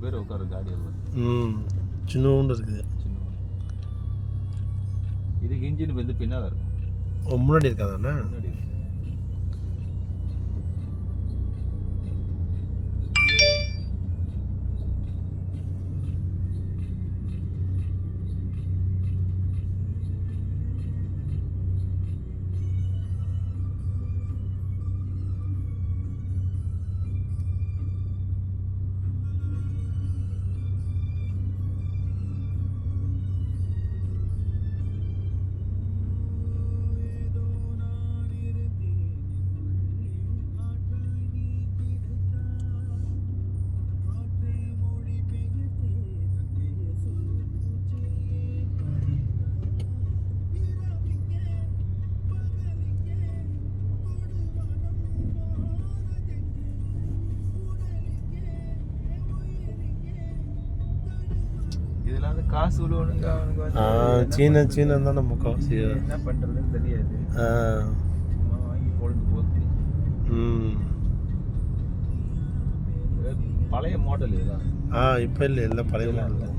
பேர் உட்கார காடி சின்னோண்டு இருக்குது. இதுக்கு இன்ஜின் வந்து பின்னால் இருக்கும். முன்னாடி இருக்காதாண்ணா? முன்னாடி இருக்கு. இதெல்லாம் வந்து காசு உள்ளவனுங்க அவனுக்கு சீனா தான் நம்ம காசு என்ன பண்றதுன்னு தெரியாது. சும்மா வாங்கி பொழுது போச்சு. பழைய மாடல் இதுதான். இப்போ இல்லை எல்லாம் பழைய மாடல் தான்.